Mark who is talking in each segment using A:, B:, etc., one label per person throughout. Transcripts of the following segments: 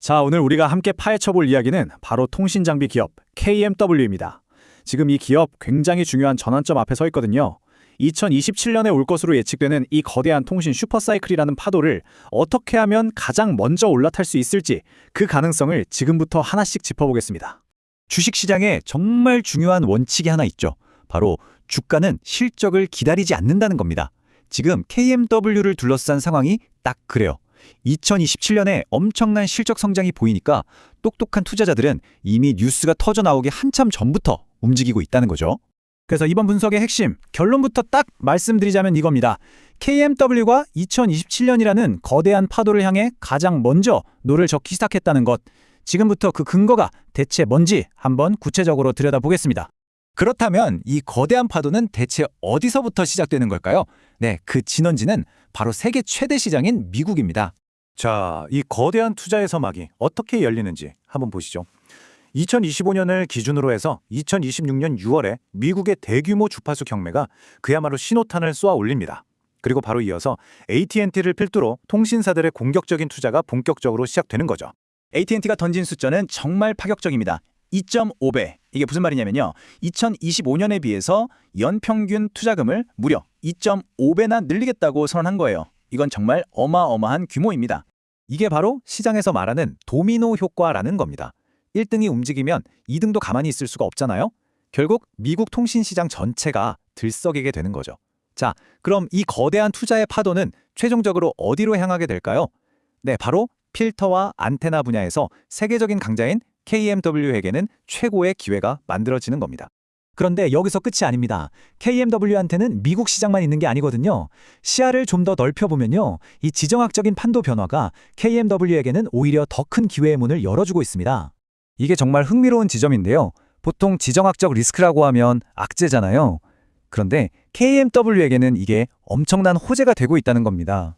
A: 자, 오늘 우리가 함께 파헤쳐볼 이야기는 바로 통신장비 기업 KMW입니다. 지금 이 기업 굉장히 중요한 전환점 앞에 서 있거든요. 2027년에 올 것으로 예측되는 이 거대한 통신 슈퍼사이클이라는 파도를 어떻게 하면 가장 먼저 올라탈 수 있을지 그 가능성을 지금부터 하나씩 짚어보겠습니다.
B: 주식시장에 정말 중요한 원칙이 하나 있죠. 바로 주가는 실적을 기다리지 않는다는 겁니다. 지금 KMW를 둘러싼 상황이 딱 그래요. 2027년에 엄청난 실적 성장이 보이니까 똑똑한 투자자들은 이미 뉴스가 터져 나오기 한참 전부터 움직이고 있다는 거죠.
A: 그래서 이번 분석의 핵심, 결론부터 딱 말씀드리자면 이겁니다. KMW가 2027년이라는 거대한 파도를 향해 가장 먼저 노를 젓기 시작했다는 것. 지금부터 그 근거가 대체 뭔지 한번 구체적으로 들여다보겠습니다.
B: 그렇다면 이 거대한 파도는 대체 어디서부터 시작되는 걸까요? 네, 그 진원지는 바로 세계 최대 시장인 미국입니다.
C: 자, 이 거대한 투자의 서막이 어떻게 열리는지 한번 보시죠. 2025년을 기준으로 해서 2026년 6월에 미국의 대규모 주파수 경매가 그야말로 신호탄을 쏘아 올립니다. 그리고 바로 이어서 AT&T를 필두로 통신사들의 공격적인 투자가 본격적으로 시작되는 거죠.
A: AT&T가 던진 숫자는 정말 파격적입니다. 2.5배. 이게 무슨 말이냐면요. 2025년에 비해서 연평균 투자금을 무려 2.5배나 늘리겠다고 선언한 거예요. 이건 정말 어마어마한 규모입니다.
B: 이게 바로 시장에서 말하는 도미노 효과라는 겁니다. 1등이 움직이면 2등도 가만히 있을 수가 없잖아요. 결국 미국 통신시장 전체가 들썩이게 되는 거죠. 자, 그럼 이 거대한 투자의 파도는 최종적으로 어디로 향하게 될까요? 네, 바로 필터와 안테나 분야에서 세계적인 강자인 KMW에게는 최고의 기회가 만들어지는 겁니다.
A: 그런데 여기서 끝이 아닙니다. KMW한테는 미국 시장만 있는 게 아니거든요. 시야를 좀 더 넓혀보면요. 이 지정학적인 판도 변화가 KMW에게는 오히려 더 큰 기회의 문을 열어주고 있습니다.
B: 이게 정말 흥미로운 지점인데요. 보통 지정학적 리스크라고 하면 악재잖아요. 그런데 KMW에게는 이게 엄청난 호재가 되고 있다는 겁니다.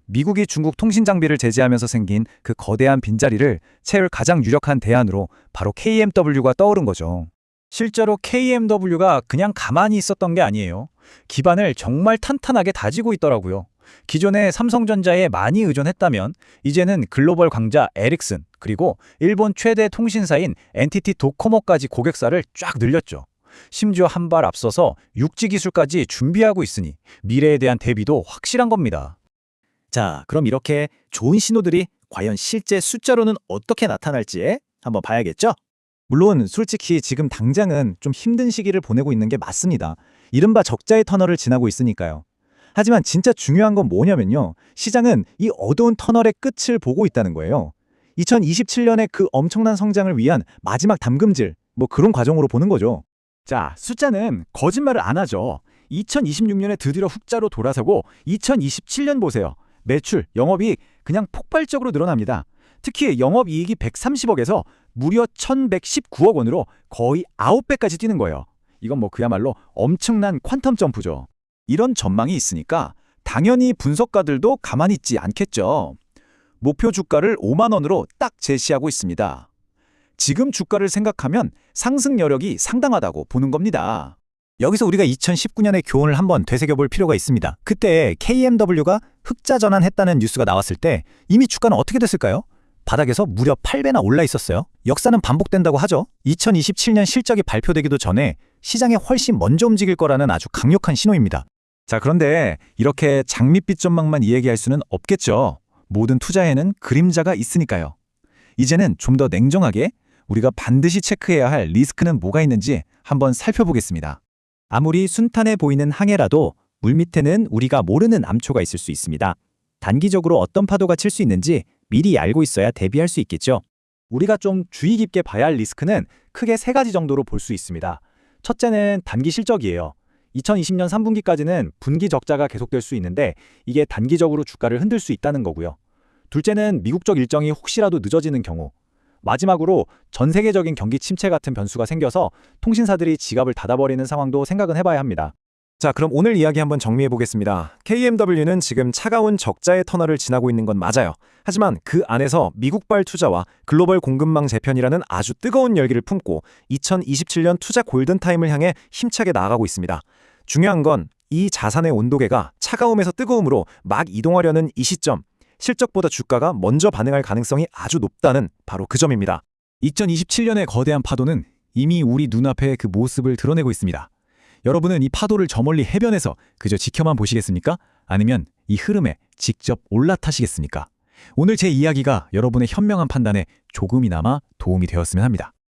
B: 미국이 중국 통신 장비를 제재하면서 생긴 그 거대한 빈자리를 채울 가장 유력한 대안으로 바로 KMW가 떠오른 거죠.
A: 실제로 KMW가 그냥 가만히 있었던 게 아니에요. 기반을 정말 탄탄하게 다지고 있더라고요. 기존에 삼성전자에 많이 의존했다면 이제는 글로벌 강자 에릭슨 그리고 일본 최대 통신사인 NTT 도코모까지 고객사를 쫙 늘렸죠. 심지어 한 발 앞서서 6G 기술까지 준비하고 있으니 미래에 대한 대비도 확실한 겁니다.
D: 자, 그럼 이렇게 좋은 신호들이 과연 실제 숫자로는 어떻게 나타날지 한번 봐야겠죠?
B: 물론 솔직히 지금 당장은 좀 힘든 시기를 보내고 있는 게 맞습니다. 이른바 적자의 터널을 지나고 있으니까요. 하지만 진짜 중요한 건 뭐냐면요. 시장은 이 어두운 터널의 끝을 보고 있다는 거예요. 2027년에 그 엄청난 성장을 위한 마지막 담금질, 그런 과정으로 보는 거죠.
A: 자, 숫자는 거짓말을 안 하죠. 2026년에 드디어 흑자로 돌아서고 2027년 보세요. 매출, 영업이익 그냥 폭발적으로 늘어납니다. 특히 영업이익이 130억에서 무려 1119억 원으로 거의 9배까지 뛰는 거예요. 이건 그야말로 엄청난 퀀텀 점프죠.
B: 이런 전망이 있으니까 당연히 분석가들도 가만히 있지 않겠죠. 목표 주가를 5만 원으로 딱 제시하고 있습니다. 지금 주가를 생각하면 상승 여력이 상당하다고 보는 겁니다. 여기서 우리가 2019년의 교훈을 한번 되새겨볼 필요가 있습니다. 그때 KMW가 흑자 전환했다는 뉴스가 나왔을 때 이미 주가는 어떻게 됐을까요? 바닥에서 무려 8배나 올라 있었어요. 역사는 반복된다고 하죠. 2027년 실적이 발표되기도 전에 시장에 훨씬 먼저 움직일 거라는 아주 강력한 신호입니다. 자, 그런데 이렇게 장밋빛 전망만 이야기할 수는 없겠죠. 모든 투자에는 그림자가 있으니까요. 이제는 좀 더 냉정하게 우리가 반드시 체크해야 할 리스크는 뭐가 있는지 한번 살펴보겠습니다. 아무리 순탄해 보이는 항해라도 물밑에는 우리가 모르는 암초가 있을 수 있습니다. 단기적으로 어떤 파도가 칠 수 있는지 미리 알고 있어야 대비할 수 있겠죠.
A: 우리가 좀 주의 깊게 봐야 할 리스크는 크게 3가지 정도로 볼 수 있습니다. 첫째는 단기 실적이에요. 2020년 3분기까지는 분기 적자가 계속될 수 있는데 이게 단기적으로 주가를 흔들 수 있다는 거고요. 둘째는 미국적 일정이 혹시라도 늦어지는 경우. 마지막으로 전 세계적인 경기 침체 같은 변수가 생겨서 통신사들이 지갑을 닫아버리는 상황도 생각은 해봐야 합니다.
C: 자, 그럼 오늘 이야기 한번 정리해 보겠습니다. KMW는 지금 차가운 적자의 터널을 지나고 있는 건 맞아요. 하지만 그 안에서 미국발 투자와 글로벌 공급망 재편이라는 아주 뜨거운 열기를 품고 2027년 투자 골든타임을 향해 힘차게 나아가고 있습니다. 중요한 건 이 자산의 온도계가 차가움에서 뜨거움으로 막 이동하려는 이 시점, 실적보다 주가가 먼저 반응할 가능성이 아주 높다는 바로 그 점입니다.
B: 2027년의 거대한 파도는 이미 우리 눈앞에 그 모습을 드러내고 있습니다. 여러분은 이 파도를 저 멀리 해변에서 그저 지켜만 보시겠습니까? 아니면 이 흐름에 직접 올라타시겠습니까? 오늘 제 이야기가 여러분의 현명한 판단에 조금이나마 도움이 되었으면 합니다.